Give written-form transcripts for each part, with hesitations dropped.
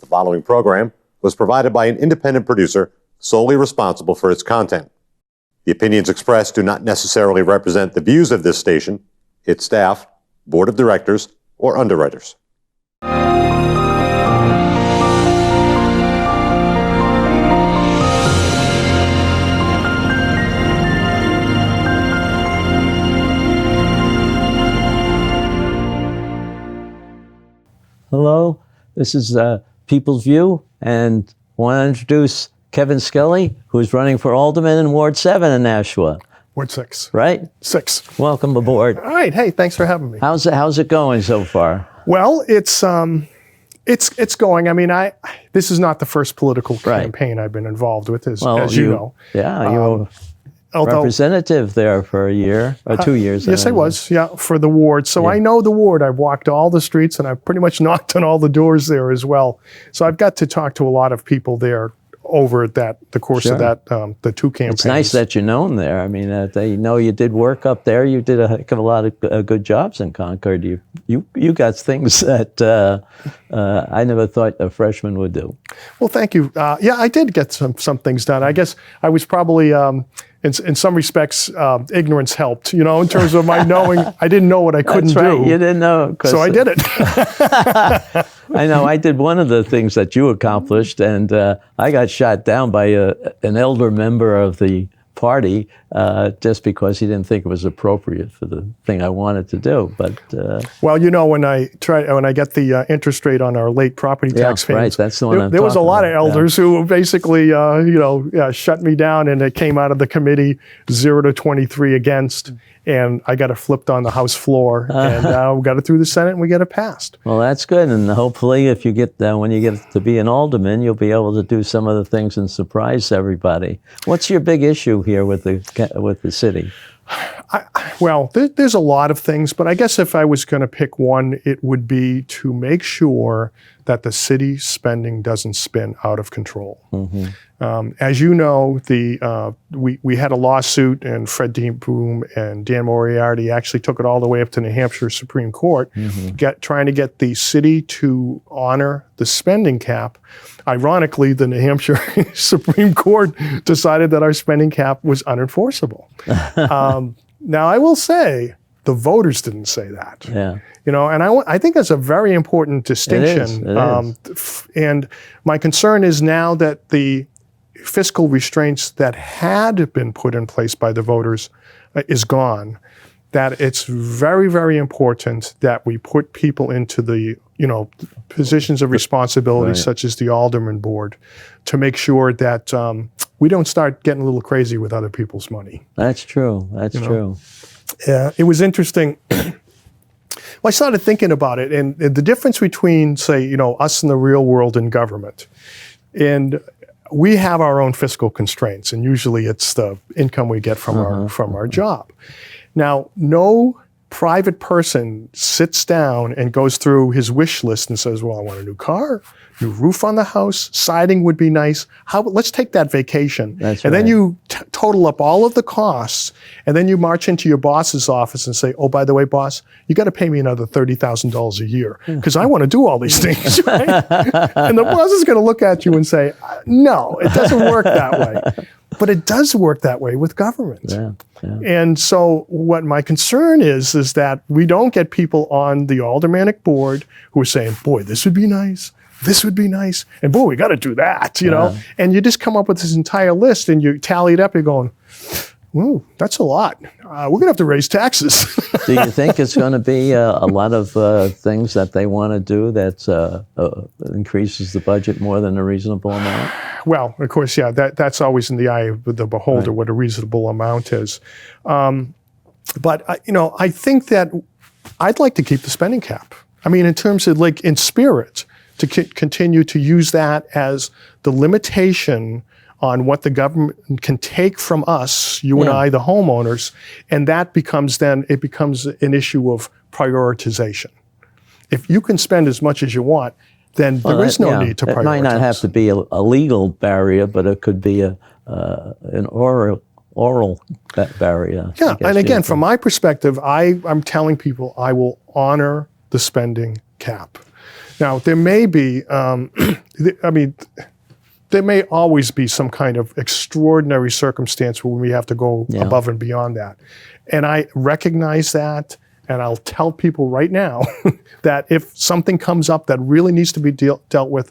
The following program was provided by an independent producer solely responsible for its content. The opinions expressed do not necessarily represent the views of this station, its staff, board of directors, or underwriters. Hello, this is People's View, and I want to introduce Kevin Scully, who's running for Alderman in Ward 7 in Nashua. Ward 6. Right? 6. Welcome aboard. All right. Hey, thanks for having me. How's it going so far? Well, it's going. I mean, this is not the first political campaign I've been involved with, as you know. Yeah, you were representative there for a year or 2 years. Yes, I was. Yeah, for the ward. So I know the ward. I've walked all the streets, and I've pretty much knocked on all the doors there as well. So I've got to talk to a lot of people there over the course of that, the two campaigns. It's nice that you're known there. I mean, they know you did work up there. You did a heck of a lot of good jobs in Concord. You got things that I never thought a freshman would do. Well, thank you. Yeah, I did get some things done. I guess I was probably, in some respects, ignorance helped, in terms of my knowing. I didn't know what I couldn't do. You didn't know. So I did it. I know. I did one of the things that you accomplished, and I got shot down by an elder member of the party just because he didn't think it was appropriate for the thing I wanted to do. But well, when I get the interest rate on our late property tax payments, right, that's the one there was a lot of elders who basically shut me down, and it came out of the committee 0 to 23 against. And I got it flipped on the House floor, and we got it through the Senate, and we get it passed. Well, that's good, and hopefully, if you get when you get to be an alderman, you'll be able to do some of the things and surprise everybody. What's your big issue here with the city? Well, there's a lot of things, but I guess if I was going to pick one, it would be to make sure that the city spending doesn't spin out of control. Mm-hmm. As you know, we had a lawsuit, and Fred Boom and Dan Moriarty actually took it all the way up to New Hampshire Supreme Court, trying to get the city to honor the spending cap. Ironically, the New Hampshire Supreme Court decided that our spending cap was unenforceable. Now, I will say, the voters didn't say that. Yeah. And I think that's a very important distinction. It is. And my concern is now that the fiscal restraints that had been put in place by the voters is gone, that it's very, very important that we put people into the positions of responsibility, such as the Alderman Board, to make sure that we don't start getting a little crazy with other people's money. That's true. That's true. Yeah, it was interesting. Well, I started thinking about it, and the difference between, say, us in the real world and government, and we have our own fiscal constraints, and usually it's the income we get from our job. Now, no private person sits down and goes through his wish list and says, well, I want a new car, new roof on the house, siding would be nice. Let's take that vacation. That's and right. Then you total up all of the costs, and then you march into your boss's office and say, oh, by the way, boss, you got to pay me another $30,000 a year because I want to do all these things, right? And the boss is going to look at you and say, no, it doesn't work that way. But it does work that way with government. Yeah. And so what my concern is that we don't get people on the aldermanic board who are saying, boy, this would be nice. This would be nice. And boy, we got to do that, know? And you just come up with this entire list and you tally it up, you're going, whoa, that's a lot. We're going to have to raise taxes. Do you think it's going to be a lot of things that they want to do that increases the budget more than a reasonable amount? Well, of course, yeah, that's always in the eye of the beholder, what a reasonable amount is. But, I think that I'd like to keep the spending cap. I mean, in terms of in spirit, to continue to use that as the limitation on what the government can take from us, you and I, the homeowners, and that becomes an issue of prioritization. If you can spend as much as you want, then there is no need to prioritize. It might not have to be a legal barrier, but it could be an oral barrier. Yeah, and again, from my perspective, I'm telling people I will honor the spending cap. Now, there may be I mean, there may always be some kind of extraordinary circumstance where we have to go above and beyond that. And I recognize that, and I'll tell people right now that if something comes up that really needs to be dealt with,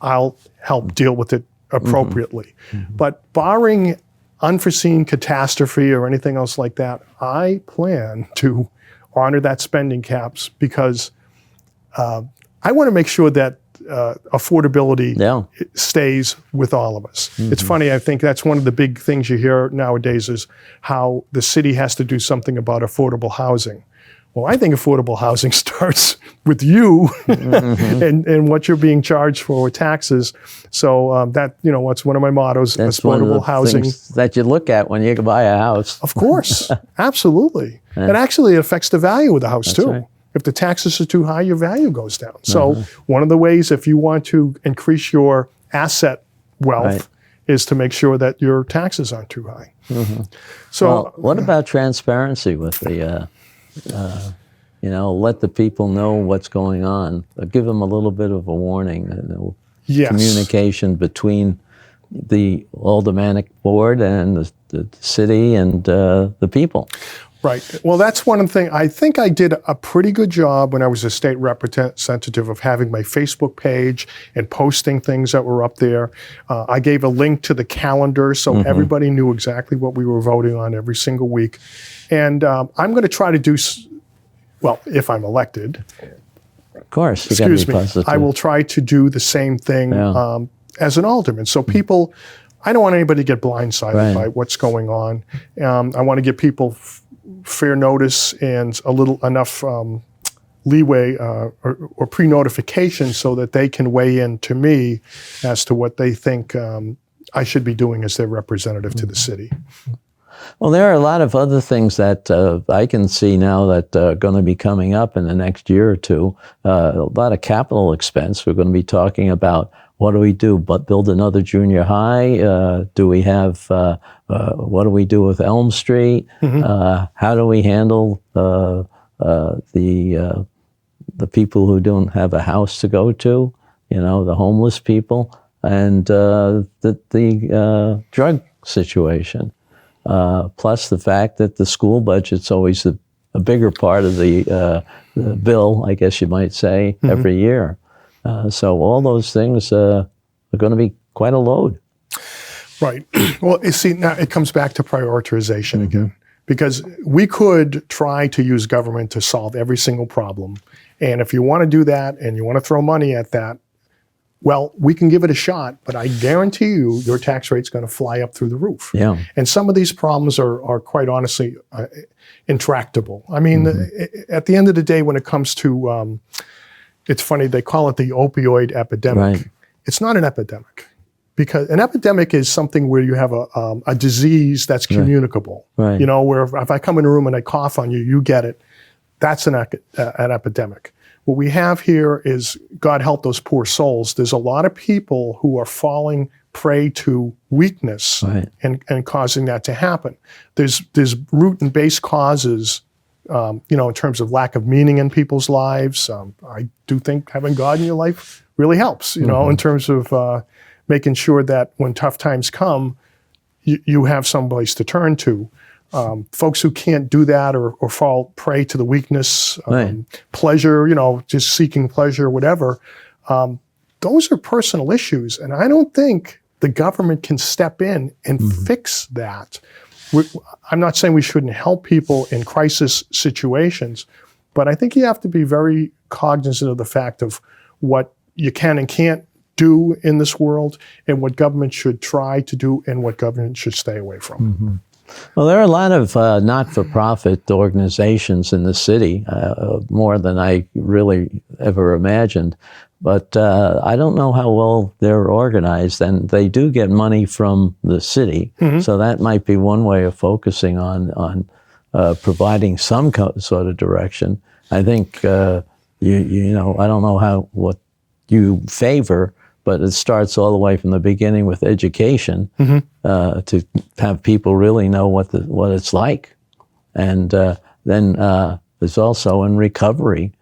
I'll help deal with it appropriately. But barring unforeseen catastrophe or anything else like that, I plan to honor that spending caps because I want to make sure that affordability stays with all of us. It's funny, I think that's one of the big things you hear nowadays is how the city has to do something about affordable housing. Well, I think affordable housing starts with you and what you're being charged for with taxes. So that, what's one of my mottos, that's affordable one of the housing. Things that you look at when you buy a house. Of course, absolutely. And actually it affects the value of the house too. Right. If the taxes are too high, your value goes down. So one of the ways, if you want to increase your asset wealth, is to make sure that your taxes aren't too high. So, what about transparency with the, let the people know what's going on, give them a little bit of a warning, communication between the aldermanic board and the city and the people. Right. Well, that's one of the things. I think I did a pretty good job when I was a state representative of having my Facebook page and posting things that were up there. I gave a link to the calendar so everybody knew exactly what we were voting on every single week. And I'm going to try to do, well, if I'm elected. Of course. Excuse me. I will try to do the same thing as an alderman. So people, I don't want anybody to get blindsided by what's going on. I want to give people fair notice and enough leeway or pre-notification so that they can weigh in to me as to what they think I should be doing as their representative to the city. Well, there are a lot of other things that I can see now that are going to be coming up in the next year or two. A lot of capital expense. We're going to be talking about what do we do? But build another junior high? Do we have? What do we do with Elm Street? How do we handle the people who don't have a house to go to? The homeless people and the drug situation. Plus the fact that the school budget's always a bigger part of the bill, I guess you might say, every year. So all those things are going to be quite a load. Right. Well, you see, now it comes back to prioritization again, because we could try to use government to solve every single problem. And if you want to do that and you want to throw money at that, well, we can give it a shot, but I guarantee you your tax rate's going to fly up through the roof. Yeah. And some of these problems are quite honestly intractable. I mean, at the end of the day, when it comes to, it's funny, they call it the opioid epidemic. Right. It's not an epidemic. Because an epidemic is something where you have a disease that's communicable. Right. Where if I come in a room and I cough on you, you get it. That's an epidemic. What we have here is, God help those poor souls. There's a lot of people who are falling prey to weakness and causing that to happen. There's root and base causes, in terms of lack of meaning in people's lives. I do think having God in your life really helps, in terms of making sure that when tough times come, you have someplace to turn to. Folks who can't do that or fall prey to the weakness, pleasure, just seeking pleasure, whatever, those are personal issues. And I don't think the government can step in and fix that. I'm not saying we shouldn't help people in crisis situations, but I think you have to be very cognizant of the fact of what you can and can't do in this world and what government should try to do and what government should stay away from. Well, there are a lot of not-for-profit organizations in the city, more than I really ever imagined. But I don't know how well they're organized, and they do get money from the city. So that might be one way of focusing on providing some sort of direction. I think, I don't know what you favor, but it starts all the way from the beginning with education to have people really know what it's like. And then there's also in recovery,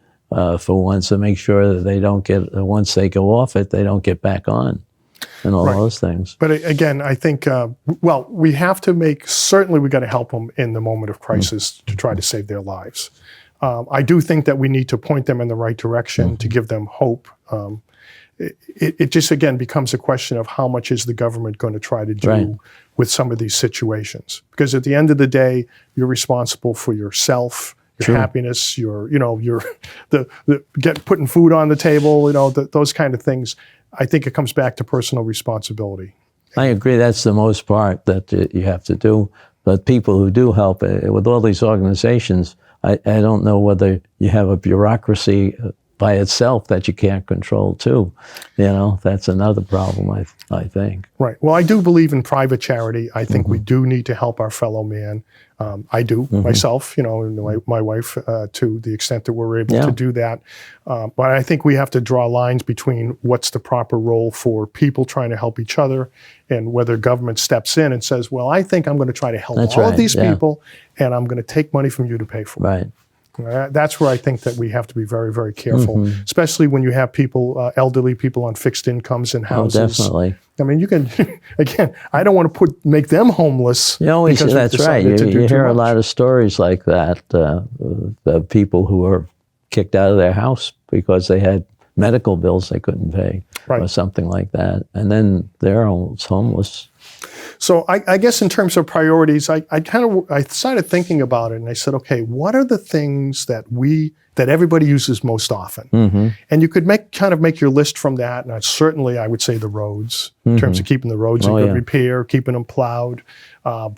for once, and make sure that they don't get, once they go off it, they don't get back on, and all those things. But again, I think, well, we have to certainly we got to help them in the moment of crisis to try to save their lives. I do think that we need to point them in the right direction to give them hope. It just, again, becomes a question of how much is the government going to try to do with some of these situations. Because at the end of the day, you're responsible for yourself, your happiness, your putting food on the table, those kind of things. I think it comes back to personal responsibility. I agree. That's the most part that you have to do. But people who do help, with all these organizations, I don't know whether you have a bureaucracy by itself that you can't control too. That's another problem, I think. Right. Well, I do believe in private charity. I think we do need to help our fellow man. I do myself, and my wife, to the extent that we're able to do that. But I think we have to draw lines between what's the proper role for people trying to help each other and whether government steps in and says, well, I think I'm going to try to help all of these people and I'm going to take money from you to pay for it. Right. That's where I think that we have to be very, very careful, especially when you have people, elderly people on fixed incomes and houses. Oh, definitely. I mean, you can, again, I don't want to make them homeless. That's right. You hear a lot of stories like that, the people who are kicked out of their house because they had medical bills they couldn't pay or something like that. And then they're almost homeless. So I guess in terms of priorities, I started thinking about it and I said, okay, what are the things that everybody uses most often? And you could make your list from that. And certainly I would say the roads, in terms of keeping the roads in good repair, keeping them plowed,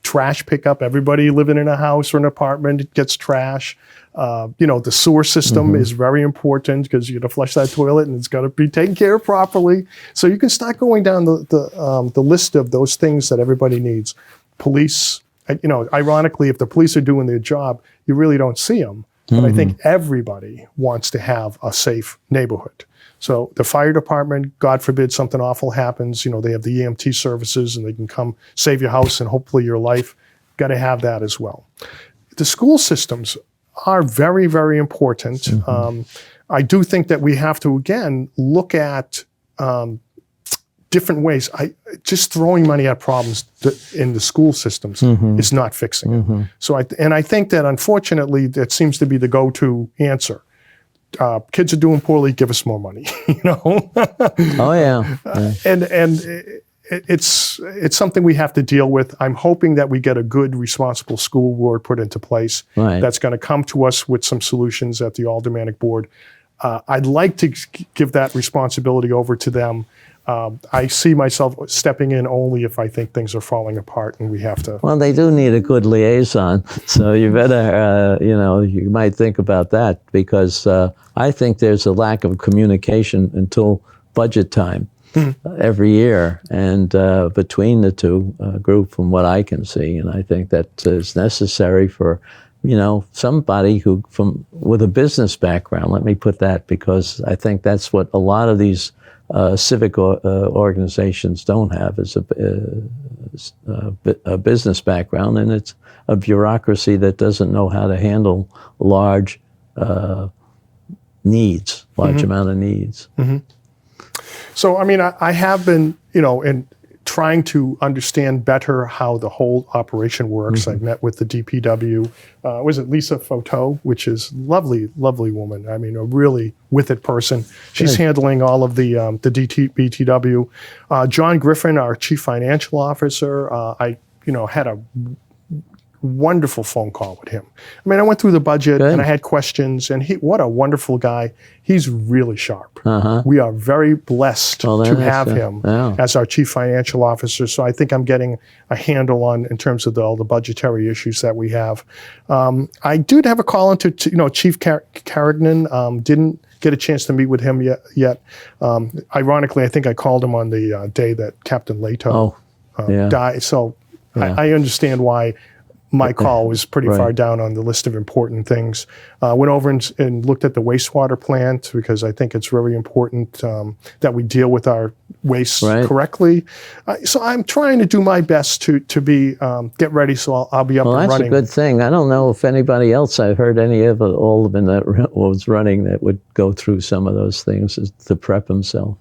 trash pickup. Everybody living in a house or an apartment gets trash. The sewer system is very important because you got to flush that toilet and it's got to be taken care of properly. So you can start going down the list of those things that everybody needs. Police, ironically, if the police are doing their job, you really don't see them. But I think everybody wants to have a safe neighborhood. So the fire department, God forbid something awful happens, they have the EMT services and they can come save your house and hopefully your life. Got to have that as well. The school systems are very, very important. I do think that we have to, again, look at different ways. Just throwing money at problems in the school systems is not fixing it. So I think that, unfortunately, that seems to be the go-to answer. Kids are doing poorly, give us more money, Oh, yeah. And it's something we have to deal with. I'm hoping that we get a good, responsible school board put into place that's going to come to us with some solutions at the Aldermanic Board. I'd like to give that responsibility over to them. I see myself stepping in only if I think things are falling apart and we have to. Well, they do need a good liaison, so you better, you might think about that because I think there's a lack of communication until budget time. Every year, and between the two group, from what I can see, and I think that is necessary for, somebody with a business background. Let me put that because I think that's what a lot of these civic organizations don't have is a business background, and it's a bureaucracy that doesn't know how to handle large amount of needs. So, I mean, I have been, in trying to understand better how the whole operation works. I've met with the DPW. Was it Lisa Foto, which is lovely, lovely woman. I mean, a really with it person. She's handling all of the BTW. John Griffin, our chief financial officer, I had a wonderful phone call with him. I mean, I went through the budget and I had questions, and what a wonderful guy. He's really sharp. We are very blessed to have him as our chief financial officer. So I think I'm getting a handle on in terms of all the budgetary issues that we have. I did have a call into Chief Carrigan. Didn't get a chance to meet with him yet. Ironically, I think I called him on the day that Captain Leto died. So I understand why my call was pretty Right. far down on the list of important things. Went over and looked at the wastewater plant because I think it's very important that we deal with our waste Right. correctly. So I'm trying to do my best to be get ready, so I'll be up Well, and that's running. a good thing. I don't know if anybody else, I've heard any of the aldermen that was running that would go through some of those things to prep himself.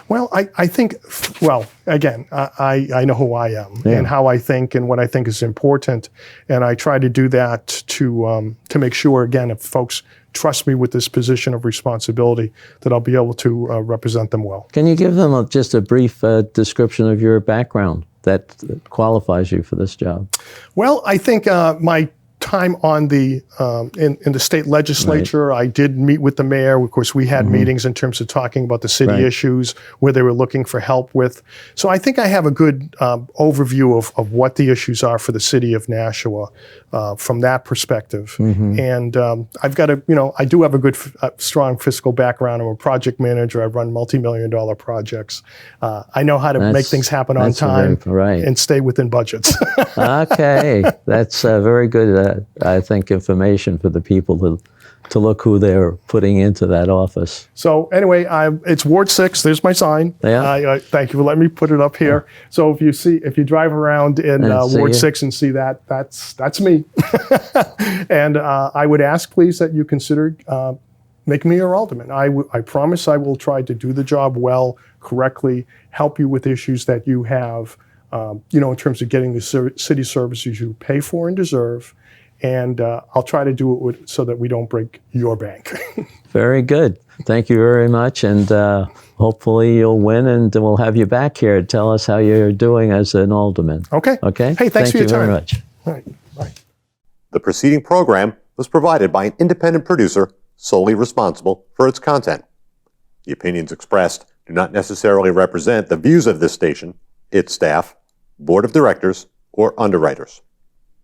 Well, I think, well, again, I know who I am and how I think and what I think is important. And I try to do that to make sure, again, if folks trust me with this position of responsibility, that I'll be able to represent them well. Can you give them just a brief description of your background that qualifies you for this job? Well, I think my time on the in the state legislature, I did meet with the mayor. Of course, we had meetings in terms of talking about the city issues where they were looking for help with. So I think I have a good overview of what the issues are for the city of Nashua from that perspective. And I've got I do have a good, strong fiscal background. I'm a project manager. I run multi-million-dollar projects. I know how to make things happen on time and stay within budgets. Okay, that's very good. I think information for the people to look who they're putting into that office. So anyway, it's Ward 6. There's my sign. Yeah. Thank you for letting me put it up here. So if you drive around in Ward 6 and see that, that's me. And I would ask, please, that you consider making me your alderman. I promise I will try to do the job well, correctly, help you with issues that you have, in terms of getting the city services you pay for and deserve. And I'll try to do it so that we don't break your bank. Very good. Thank you very much. And hopefully you'll win, and we'll have you back here to tell us how you're doing as an alderman. Okay. Okay? Hey, thanks for your time. Thank you very much. All right. Bye. The preceding program was provided by an independent producer solely responsible for its content. The opinions expressed do not necessarily represent the views of this station, its staff, board of directors, or underwriters.